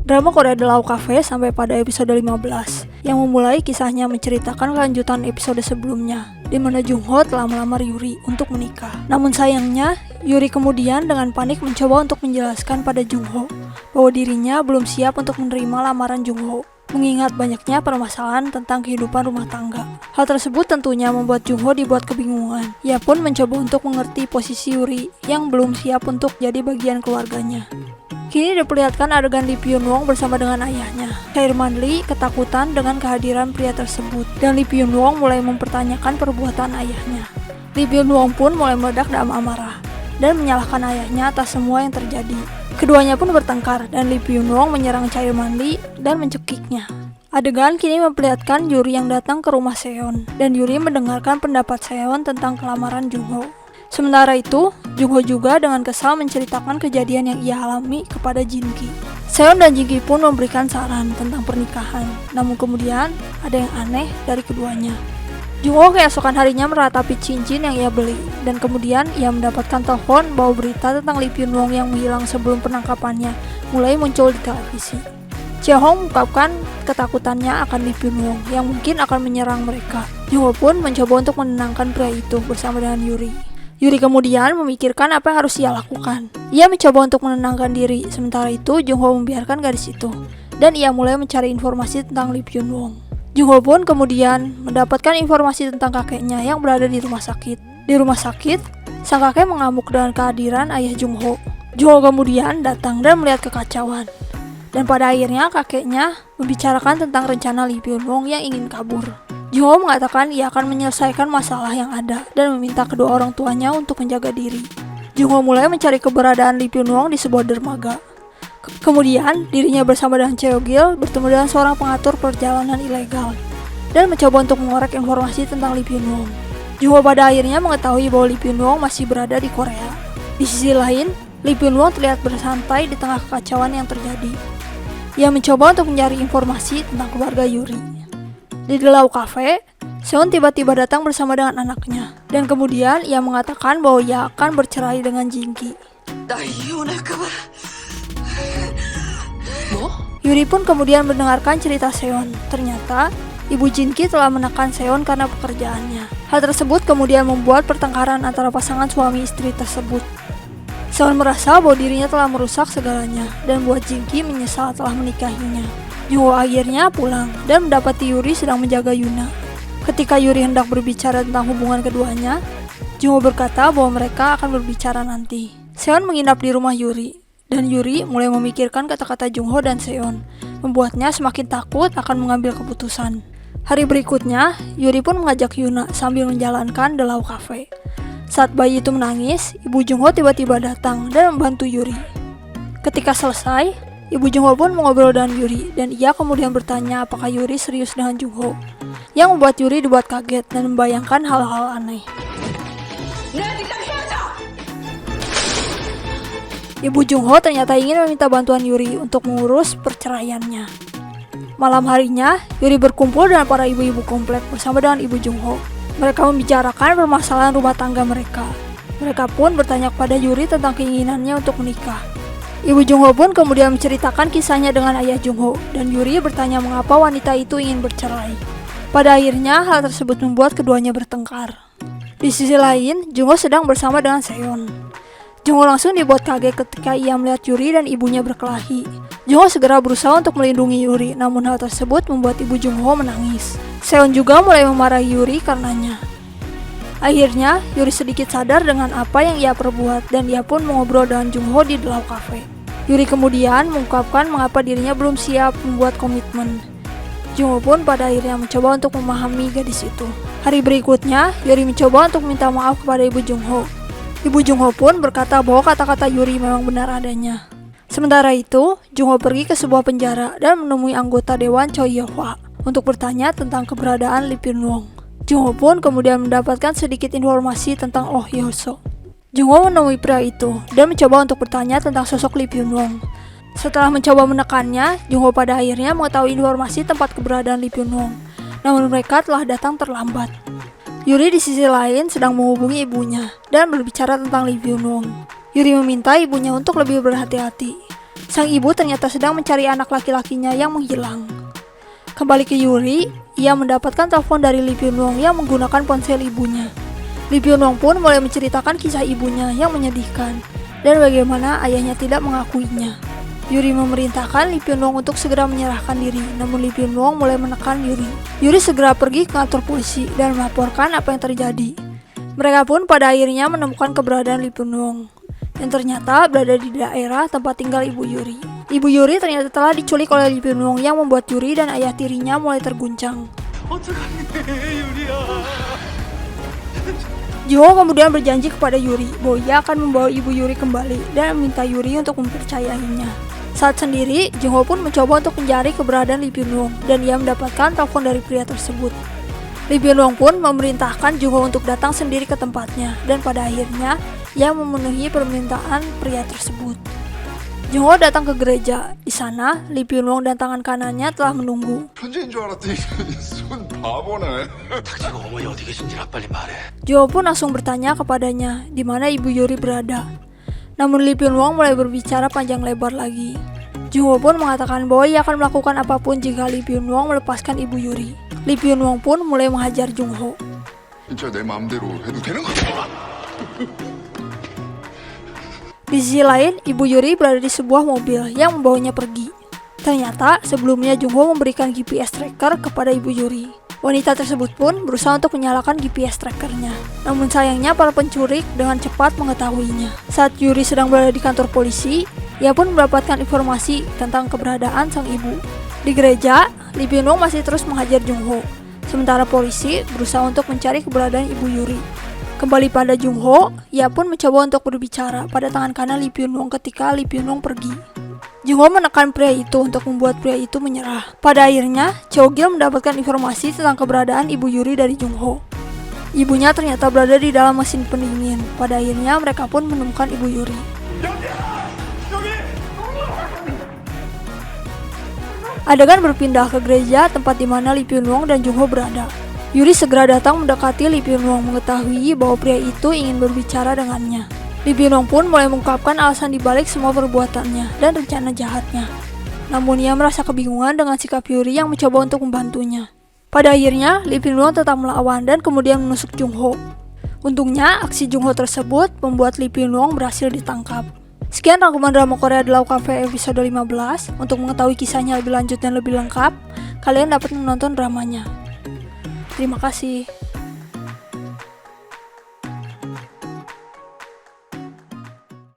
Drama Korea The Law Cafe sampai pada episode 15, yang memulai kisahnya menceritakan kelanjutan episode sebelumnya, di mana Jungho telah melamar Yuri untuk menikah. Namun sayangnya, Yuri kemudian dengan panik mencoba untuk menjelaskan pada Jungho bahwa dirinya belum siap untuk menerima lamaran Jungho, mengingat banyaknya permasalahan tentang kehidupan rumah tangga. Hal tersebut tentunya membuat Jungho dibuat kebingungan. Ia pun mencoba untuk mengerti posisi Yuri yang belum siap untuk jadi bagian keluarganya. Kini diperlihatkan adegan Lee Byun Wong bersama dengan ayahnya. Chairman Lee ketakutan dengan kehadiran pria tersebut, dan Lee Byun Wong mulai mempertanyakan perbuatan ayahnya. Lee Byun Wong pun mulai meledak dalam amarah dan menyalahkan ayahnya atas semua yang terjadi. Keduanya pun bertengkar dan Lee Byun Wong menyerang Chairman Lee dan mencekiknya. Adegan kini memperlihatkan Yuri yang datang ke rumah Seon, dan Yuri mendengarkan pendapat Seon tentang kelamaran Jungho. Sementara itu, Jungho juga dengan kesal menceritakan kejadian yang ia alami kepada Jinki. Seon dan Jinki pun memberikan saran tentang pernikahan, namun kemudian ada yang aneh dari keduanya. Jungho keesokan harinya meratapi cincin yang ia beli, dan kemudian ia mendapatkan telepon bahwa berita tentang Lee Byun Wong yang menghilang sebelum penangkapannya mulai muncul di televisi. Jae-hong mengungkapkan ketakutannya akan Lee Byun Wong yang mungkin akan menyerang mereka. Jungho pun mencoba untuk menenangkan pria itu bersama dengan Yuri. Yuri kemudian memikirkan apa yang harus ia lakukan. Ia mencoba untuk menenangkan diri, sementara itu Jungho membiarkan gadis itu, dan ia mulai mencari informasi tentang Lee Byun Wong. Jungho pun kemudian mendapatkan informasi tentang kakeknya yang berada di rumah sakit. Di rumah sakit, sang kakek mengamuk dengan kehadiran ayah Jungho. Jungho kemudian datang dan melihat kekacauan. Dan pada akhirnya kakeknya membicarakan tentang rencana Lee Byun Wong yang ingin kabur. Jungho mengatakan ia akan menyelesaikan masalah yang ada dan meminta kedua orang tuanya untuk menjaga diri. Jungho mulai mencari keberadaan Lee Byun Wong di sebuah dermaga. Kemudian dirinya bersama dengan Cheo Gil bertemu dengan seorang pengatur perjalanan ilegal dan mencoba untuk mengorek informasi tentang Lee Byun Wong. Jungho pada akhirnya mengetahui bahwa Lee Byun Wong masih berada di Korea. Di sisi lain, Lee Byun Wong terlihat bersantai di tengah kekacauan yang terjadi. Ia mencoba untuk mencari informasi tentang keluarga Yuri. Di The Law Cafe, Seon tiba-tiba datang bersama dengan anaknya, dan kemudian ia mengatakan bahwa ia akan bercerai dengan Jinki. Yuri pun kemudian mendengarkan cerita Seon. Ternyata, ibu Jinki telah menekan Seon karena pekerjaannya. Hal tersebut kemudian membuat pertengkaran antara pasangan suami istri tersebut. Seon merasa bahwa dirinya telah merusak segalanya, dan buat Jinki menyesal telah menikahinya. Jungho akhirnya pulang dan mendapati Yuri sedang menjaga Yuna. Ketika Yuri hendak berbicara tentang hubungan keduanya, Jungho berkata bahwa mereka akan berbicara nanti. Seon menginap di rumah Yuri, dan Yuri mulai memikirkan kata-kata Jungho dan Seon, membuatnya semakin takut akan mengambil keputusan. Hari berikutnya, Yuri pun mengajak Yuna sambil menjalankan The Law Cafe. Saat bayi itu menangis, ibu Jungho tiba-tiba datang dan membantu Yuri. Ketika selesai, ibu Jungho pun mengobrol dengan Yuri, dan ia kemudian bertanya apakah Yuri serius dengan Jungho, yang membuat Yuri dibuat kaget dan membayangkan hal-hal aneh. Ibu Jungho ternyata ingin meminta bantuan Yuri untuk mengurus perceraiannya. Malam harinya, Yuri berkumpul dengan para ibu-ibu komplek bersama dengan ibu Jungho. Mereka membicarakan permasalahan rumah tangga mereka. Mereka pun bertanya kepada Yuri tentang keinginannya untuk menikah. Ibu Jungho pun kemudian menceritakan kisahnya dengan ayah Jungho, dan Yuri bertanya mengapa wanita itu ingin bercerai. Pada akhirnya, hal tersebut membuat keduanya bertengkar. Di sisi lain, Jungho sedang bersama dengan Seon. Jungho langsung dibuat kaget ketika ia melihat Yuri dan ibunya berkelahi. Jungho segera berusaha untuk melindungi Yuri, namun hal tersebut membuat ibu Jungho menangis. Seon juga mulai memarahi Yuri karenanya. Akhirnya, Yuri sedikit sadar dengan apa yang ia perbuat, dan ia pun mengobrol dengan Jungho di The Law Cafe. Yuri kemudian mengungkapkan mengapa dirinya belum siap membuat komitmen. Jungho pun pada akhirnya mencoba untuk memahami gadis itu. Hari berikutnya, Yuri mencoba untuk minta maaf kepada ibu Jungho. Ibu Jungho pun berkata bahwa kata-kata Yuri memang benar adanya. Sementara itu, Jungho pergi ke sebuah penjara dan menemui anggota Dewan Choi Yeohwa untuk bertanya tentang keberadaan Lee Byun Wong. Jungho pun kemudian mendapatkan sedikit informasi tentang Oh Hyo-so. Jungho menemui pria itu dan mencoba untuk bertanya tentang sosok Lee Byun Wong. Setelah mencoba menekannya, Jungho pada akhirnya mengetahui informasi tempat keberadaan Lee Byun Wong. Namun mereka telah datang terlambat. Yuri di sisi lain sedang menghubungi ibunya dan berbicara tentang Lee Byun Wong. Yuri meminta ibunya untuk lebih berhati-hati. Sang ibu ternyata sedang mencari anak laki-lakinya yang menghilang. Kembali ke Yuri, ia mendapatkan telepon dari Lee Byung-won yang menggunakan ponsel ibunya. Lee Byung-won pun mulai menceritakan kisah ibunya yang menyedihkan dan bagaimana ayahnya tidak mengakuinya. Yuri memerintahkan Lee Byung-won untuk segera menyerahkan diri, namun Lee Byung-won mulai menekan Yuri. Yuri segera pergi ke kantor polisi dan melaporkan apa yang terjadi. Mereka pun pada akhirnya menemukan keberadaan Lee Byung-won yang ternyata berada di daerah tempat tinggal ibu Yuri. Ibu Yuri ternyata telah diculik oleh Lee Byung-won yang membuat Yuri dan ayah tirinya mulai terguncang. Jungho kemudian berjanji kepada Yuri bahwa ia akan membawa ibu Yuri kembali dan meminta Yuri untuk mempercayainya. Saat sendiri, Jungho pun mencoba untuk mencari keberadaan Lee Byung-won dan ia mendapatkan telepon dari pria tersebut. Lee Byung-won pun memerintahkan Jungho untuk datang sendiri ke tempatnya dan pada akhirnya ia memenuhi permintaan pria tersebut. Jungho datang ke gereja. Di sana, Lee Byung-won dan tangan kanannya telah menunggu. Jungho pun langsung bertanya kepadanya di mana ibu Yuri berada. Namun Lee Byung-won mulai berbicara panjang lebar lagi. Jungho pun mengatakan bahwa ia akan melakukan apapun jika Lee Byung-won melepaskan ibu Yuri. Lee Byung-won pun mulai menghajar Jungho. Di sisi lain, ibu Yuri berada di sebuah mobil yang membawanya pergi. Ternyata sebelumnya Jungho memberikan GPS tracker kepada ibu Yuri. Wanita tersebut pun berusaha untuk menyalakan GPS trackernya. Namun sayangnya para penculik dengan cepat mengetahuinya. Saat Yuri sedang berada di kantor polisi, ia pun mendapatkan informasi tentang keberadaan sang ibu. Di gereja, Lee Byung-won masih terus menghajar Jungho. Sementara polisi berusaha untuk mencari keberadaan ibu Yuri. Kembali pada Jungho, ia pun mencoba untuk berbicara pada tangan kanan Lee Byung-won ketika Lee Byung-won pergi. Jungho menekan pria itu untuk membuat pria itu menyerah. Pada akhirnya, Cheogil mendapatkan informasi tentang keberadaan ibu Yuri dari Jungho. Ibunya ternyata berada di dalam mesin pendingin. Pada akhirnya, mereka pun menemukan ibu Yuri. Adegan berpindah ke gereja tempat di mana Lee Byung-won dan Jungho berada. Yuri segera datang mendekati Lee Byung-won mengetahui bahwa pria itu ingin berbicara dengannya. Lee Byung-won pun mulai mengungkapkan alasan dibalik semua perbuatannya dan rencana jahatnya. Namun ia merasa kebingungan dengan sikap Yuri yang mencoba untuk membantunya. Pada akhirnya, Lee Byung-won tetap melawan dan kemudian menusuk Jungho. Untungnya, aksi Jungho tersebut membuat Lee Byung-won berhasil ditangkap. Sekian rangkuman drama Korea The Law Cafe episode 15. Untuk mengetahui kisahnya lebih lanjut dan lebih lengkap, kalian dapat menonton dramanya. Terima kasih.